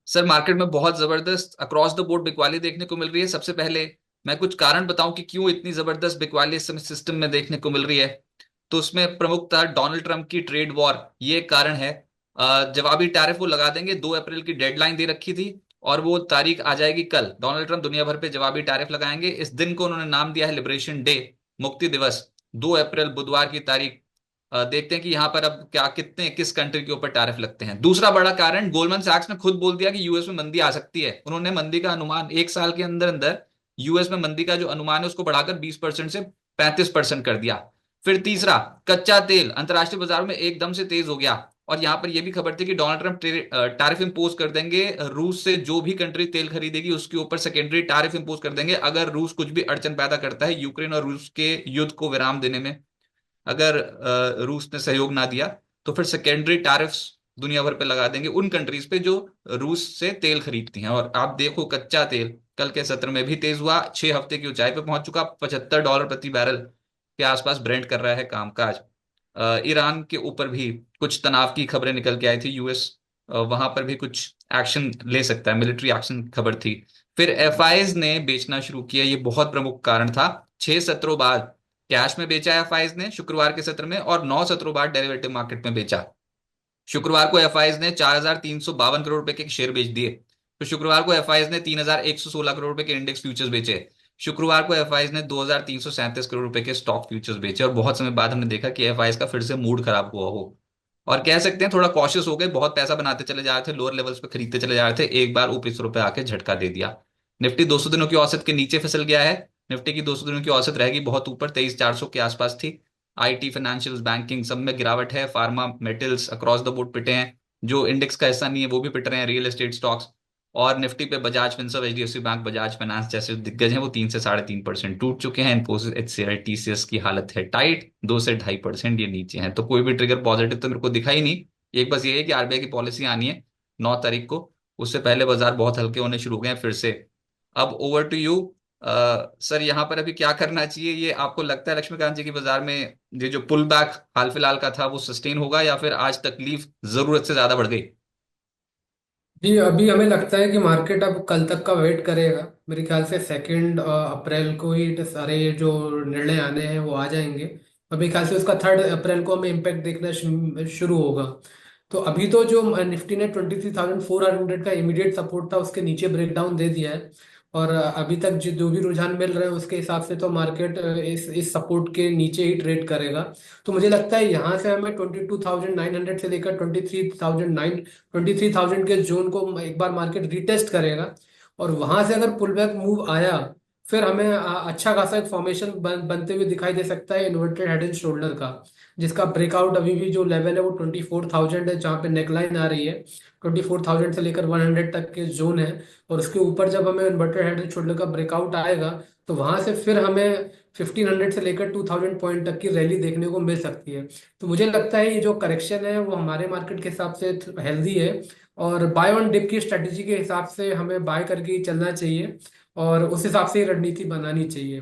Sir market में बहुत जबरदस्त अक्रॉस द बोर्ड बिकवाली देखने को मिल रही है। सबसे पहले मैं कुछ कारण बताऊं कि क्यों इतनी जबरदस्त बिकवाली इस समय सिस्टम में देखने को मिल रही है। तो उसमें प्रमुखतः डोनाल्ड ट्रंप की ट्रेड वॉर ये एक कारण है। जवाबी टैरिफ वो लगा देंगे, 2 अप्रैल की डेडलाइन दे रखी थी और वो तारीख आ जाएगी कल। डोनाल्ड ट्रंप दुनिया भर पे जवाबी टैरिफ लगाएंगे। इस दिन को उन्होंने नाम दिया है लिबरेशन डे, मुक्ति दिवस। 2 अप्रैल बुधवार की तारीख। देखते हैं कि यहाँ पर अब क्या कितने किस कंट्री के ऊपर टैरिफ लगते हैं। दूसरा बड़ा कारण, गोल्डमैन सैक्स ने खुद बोल दिया कि यूएस में मंदी आ सकती है। उन्होंने मंदी का अनुमान एक साल के अंदर अंदर यूएस में मंदी का जो अनुमान है उसको बढ़ाकर 20% से 35% कर दिया। फिर तीसरा, कच्चा तेल अंतर्राष्ट्रीय बाजारों में एकदम से तेज हो गया। और यहां पर यह भी खबर थी कि डोनाल्ड ट्रंप टैरिफ इंपोज कर देंगे रूस से। जो भी कंट्री तेल खरीदेगी उसके ऊपर सेकेंडरी टैरिफ इंपोज कर देंगे अगर रूस कुछ भी अड़चन पैदा करता है यूक्रेन और रूस के युद्ध को विराम देने में। अगर रूस ने सहयोग ना दिया तो फिर सेकेंडरी टैरिफ्स दुनिया भर पे लगा देंगे उन कंट्रीज पे जो रूस से तेल खरीदती हैं। और आप देखो कच्चा तेल कल के सत्र में भी तेज हुआ, 6 हफ्ते की ऊंचाई पे पहुंच चुका, $75 प्रति बैरल के आसपास ब्रेंट कर रहा है कामकाज। ईरान के ऊपर भी कुछ तनाव की खबरें निकल के आई थी। यूएस वहां पर भी कुछ एक्शन ले सकता है, मिलिट्री एक्शन खबर थी। फिर एफआईज ने बेचना शुरू किया, ये बहुत प्रमुख कारण था। 6 सत्रों बाद कैश में बेचा एफआईज ने शुक्रवार के सत्र में, और 9 सत्रों बाद डेरिवेटिव मार्केट में बेचा। शुक्रवार को एफआईज ने 4,352 करोड़ रुपए के शेयर बेच दिए। तो शुक्रवार को एफआईज ने 3,116 करोड़ रुपए के इंडेक्स फ्यूचर्स बेचे। शुक्रवार को एफआईज ने 2,337 करोड़ रुपए के स्टॉक फ्यूचर्स बेचे। और बहुत समय बाद हमने देखा कि एफआईज का फिर से मूड खराब हुआ हो, और कह सकते हैं थोड़ा कॉशियस हो गए। बहुत पैसा बनाते चले जा रहे थे, लोअर लेवल्स पे खरीदते चले जा रहे थे, एक बार ऊपरी स्वरों पे आके झटका दे दिया। निफ्टी 200 दिनों की औसत के नीचे फिसल गया है। निफ्टी की 200 दिनों की औसत रहेगी बहुत ऊपर, 23,400 के आसपास थी। आईटी, फाइनेंशियल्स, बैंकिंग सब में गिरावट है। Pharma, metals across the board पिटे हैं। जो इंडेक्स का हिस्सा नहीं है वो भी पिट रहे हैं, रियल एस्टेट स्टॉक्स। और निफ्टी पे Bajaj Finserv, HDFC bank, Bajaj finance जैसे दिग्गज हैं वो 3 से 3.5% टूट चुके हैं। इन्फोसिस, एचसीएल, टीसीएस की हालत है टाइट, 2 से 2.5% ये नीचे हैं। तो कोई भी ट्रिगर पॉजिटिव तो मेरे को दिखा ही नहीं। एक बस ये है कि आरबीआई की पॉलिसी आनी है 9 तारीख को, उससे पहले बाजार बहुत हल्के होने शुरू हो गए हैं फिर से। अब ओवर टू यू सर, यहाँ पर अभी क्या करना चाहिए ये आपको लगता है लक्ष्मीकांत जी की बाजार में ये जो पुल बैक हाल फिलहाल का था वो सस्टेन होगा, या फिर आज तकलीफ जरूरत से ज्यादा बढ़ गई? जी, अभी हमें लगता है कि मार्केट अब कल तक का वेट करेगा। मेरे ख्याल से 2 अप्रैल को ही ये सारे जो निर्णय आने हैं वो आ जाएंगे। और मेरे ख्याल से उसका 3 अप्रैल को हमें इम्पैक्ट देखना शुरू होगा। तो अभी तो जो निफ्टी ने 23,400 का इमीडिएट सपोर्ट था उसके नीचे ब्रेकडाउन दे दिया है। और अभी तक जो भी रुझान मिल रहे हैं उसके हिसाब से तो मार्केट इस सपोर्ट के नीचे ही ट्रेड करेगा। तो मुझे लगता है यहाँ से हमें 22,900 से लेकर 23,000 के जोन को एक बार मार्केट रिटेस्ट करेगा। और वहां से अगर पुल बैक मूव आया फिर हमें अच्छा खासा एक फॉर्मेशन बनते हुए दिखाई दे सकता है इन्वर्टेड हेड एंड शोल्डर का, जिसका ब्रेकआउट अभी भी जो लेवल है वो 24,000 है, जहाँ पे नेकलाइन आ रही है। 24,000 से लेकर 100 तक के जोन है। और उसके ऊपर जब हमें इन्वर्टेड हेड एंड शोल्डर का ब्रेकआउट आएगा तो वहां से फिर हमें 1,500 से लेकर 2,000 पॉइंट तक की रैली देखने को मिल सकती है। तो मुझे लगता है ये जो करेक्शन है वो हमारे मार्केट के हिसाब से हेल्दी है। और बाय ऑन डिप की स्ट्रेटेजी के हिसाब से हमें बाय करके ही चलना चाहिए और उस हिसाब से ही रणनीति बनानी चाहिए।